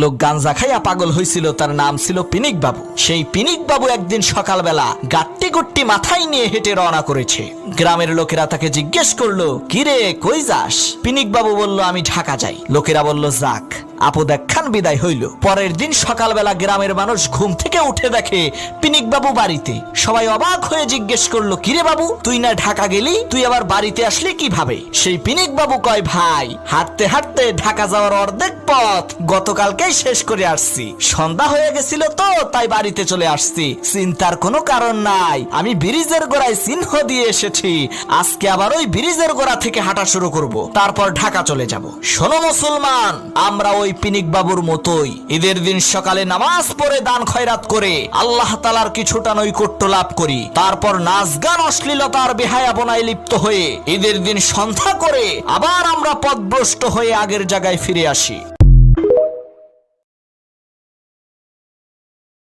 লোক গাঞ্জা খাইয়া পাগল হয়েছিল, তার নাম ছিল পিনিক বাবু। সেই পিনিক বাবু একদিন সকালবেলা গাট্টি গুট্টি মাথায় নিয়ে হেঁটে রওনা করেছে। গ্রামের লোকেরা তাকে জিজ্ঞেস করলো, কিরে কই যাস? পিনিক বাবু বলল, আমি ঢাকা যাই। লোকেরা বলল, যাক আপদ একখান বিদায় হইল। পরের দিন সকালবেলা গ্রামের মানুষ ঘুম থেকে উঠে দেখে পিনিক বাবু বাড়িতে। সবাই অবাক হয়ে জিজ্ঞেস করলো, কিরে বাবু, তুই না ঢাকা গেলি, তুই আবার বাড়িতে আসলি কিভাবে? সেই পিনিক বাবু কয়, ভাই হাঁটতে হাঁটতে ঢাকা যাওয়ার অর্ধেক পথ গতকালকেই শেষ করে আসছি। সন্ধ্যা হয়ে গেছিল তো তাই বাড়িতে চলে আসছি। চিন্তার কোনো কারণ নাই, আমি ব্রিজের গোড়ায় চিহ্ন দিয়ে এসেছি। আজকে আবার ওই ব্রিজের গোড়া থেকে হাঁটা শুরু করব, তারপর ঢাকা চলে যাব। শোনো মুসলমান, আমরা ওই পিনিক বাবুর মতোই ঈদের দিন সকালে নামাজ পড়ে দান খয়রাত করে আল্লাহ তাআলার কিছুটা নৈকট্য লাভ করি, তারপর নাচ গান অশ্লীলতার বেহায়াপনায় লিপ্ত হয়ে ঈদের দিন সন্ধ্যা করে আবার আমরা পথভ্রষ্ট হয়ে আগের জায়গায় ফিরে আসি।